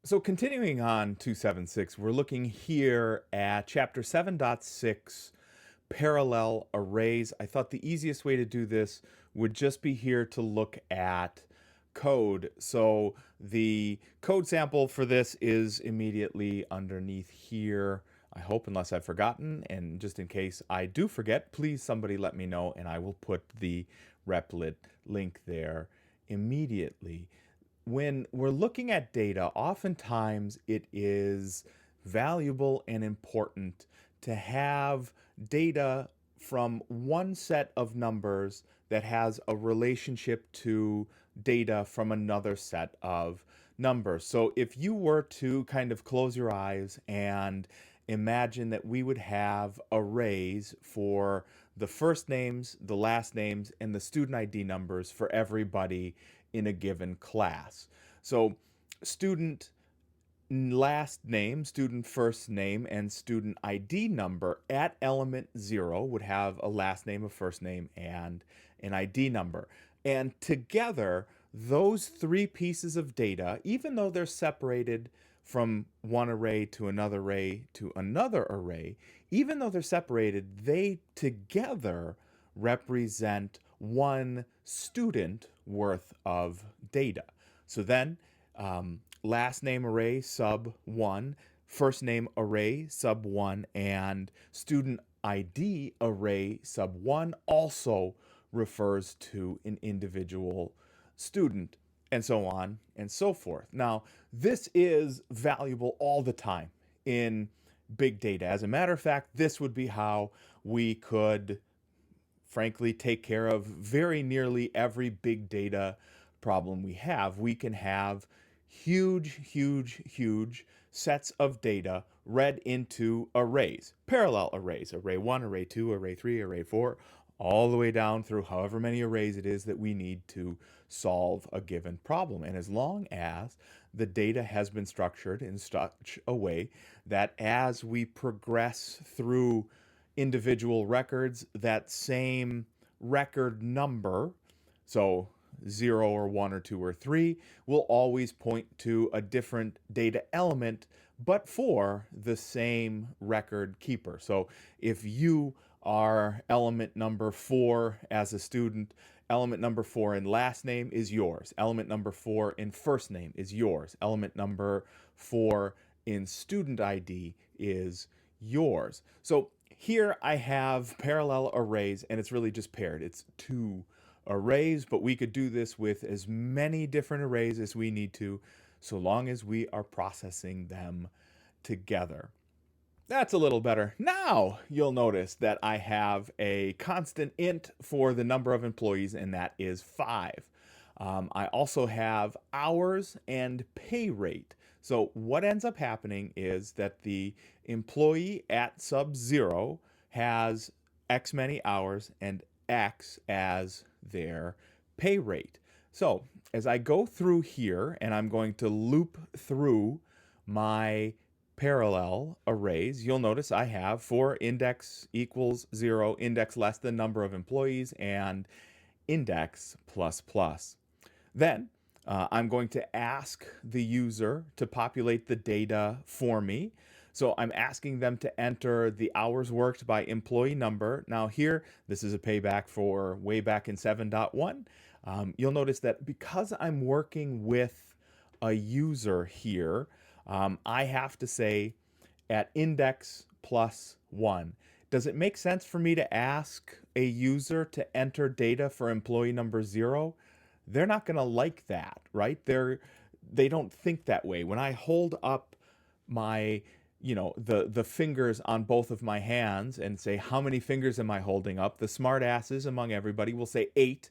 So continuing on 276, we're looking here at chapter 7.6, parallel arrays. I thought the easiest way to do this would just be here to look at code. So the code sample for this is immediately underneath here. I hope, unless I've forgotten, and just in case I do forget, please somebody let me know and I will put the replit link there immediately. When we're looking at data, oftentimes it is valuable and important to have data from one set of numbers that has a relationship to data from another set of numbers. So if you were to kind of close your eyes and imagine that we would have arrays for the first names, the last names, and the student ID numbers for everybody in a given class. So student last name, student first name, and student ID number at element 0 would have a last name, a first name, and an ID number. And together, those three pieces of data, even though they're separated from one array to another array, even though they're separated, they together represent one student worth of data. So then, last name array sub 1, first name array sub 1, and student ID array sub 1 also refers to an individual student, and so on and so forth. Now, this is valuable all the time in big data. As a matter of fact, this would be how we could frankly take care of very nearly every big data problem we have. We can have huge sets of data read into arrays, parallel arrays, array 1, array 2, array 3, array 4, all the way down through however many arrays it is that we need to solve a given problem. And as long as the data has been structured in such a way that as we progress through individual records, that same record number, so 0 or 1 or 2 or 3, will always point to a different data element, but for the same record keeper. So if you are element number 4 as a student, element number 4 in last name is yours. Element number 4 in first name is yours. Element number 4 in student ID is yours. So here I have parallel arrays, and it's really just paired. It's two arrays, but we could do this with as many different arrays as we need to, so long as we are processing them together. That's a little better. Now you'll notice that I have a constant int for the number of employees, and that is 5. I also have hours and pay rate. So what ends up happening is that the employee at sub 0 has X many hours and X as their pay rate. So as I go through here, and I'm going to loop through my parallel arrays, you'll notice I have for index equals 0, index less than number of employees, and index plus plus. Then I'm going to ask the user to populate the data for me. So I'm asking them to enter the hours worked by employee number. Now here, this is a payback for way back in 7.1. You'll notice that because I'm working with a user here, I have to say at index plus 1. Does it make sense for me to ask a user to enter data for employee number 0? They're not going to like that, right? They don't think that way. When I hold up my, the fingers on both of my hands and say, how many fingers am I holding up? The smart asses among everybody will say 8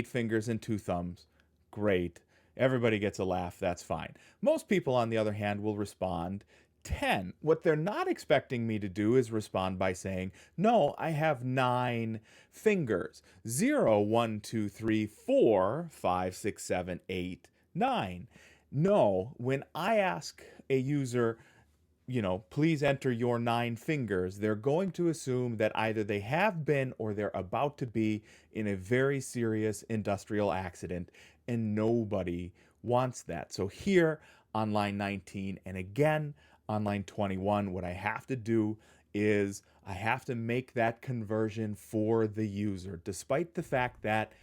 fingers and 2 thumbs. Great. Everybody gets a laugh. That's fine. Most people, on the other hand, will respond 10. What they're not expecting me to do is respond by saying, no, I have 9 fingers. 0, 1, 2, 3, 4, 5, 6, 7, 8, 9. No, when I ask a user, please enter your 9 fingers, they're going to assume that either they have been or they're about to be in a very serious industrial accident, and nobody wants that. So here on line 19. And again, on line 21, what I have to do is I have to make that conversion for the user, despite the fact that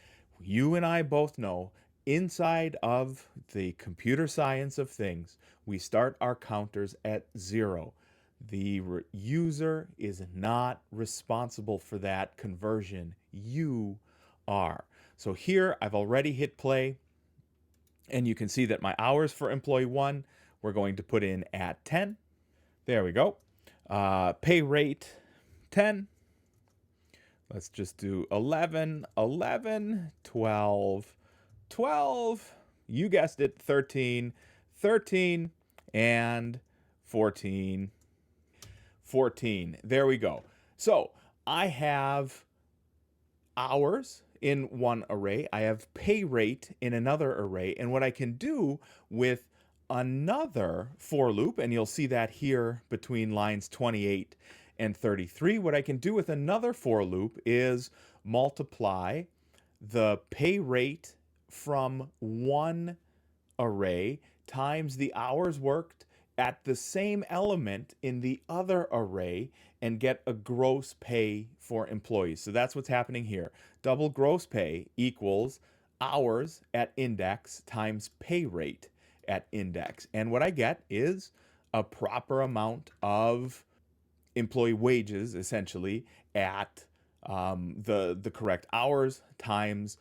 you and I both know inside of the computer science of things, we start our counters at 0. The user is not responsible for that conversion. You are. So here I've already hit play, and you can see that my hours for employee 1, we're going to put in at 10. There we go. Pay rate 10. Let's just do 11, 11, 12, 12. You guessed it, 13, 13, and 14. 14. There we go. So I have hours in one array. I have pay rate in another array. And what I can do with another for loop, and you'll see that here between lines 28 and 33, what I can do with another for loop is multiply the pay rate from one array times the hours worked at the same element in the other array and get a gross pay for employees. So that's what's happening here. Double gross pay equals hours at index times pay rate at index. And what I get is a proper amount of employee wages, essentially, at the correct hours times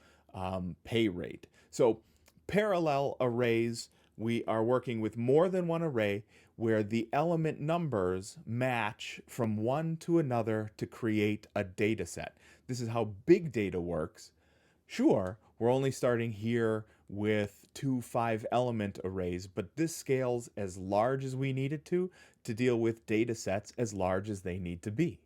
pay rate. So parallel arrays, we are working with more than one array where the element numbers match from one to another to create a data set. This is how big data works. Sure, we're only starting here with 2 5-element arrays, but this scales as large as we need it to deal with data sets as large as they need to be.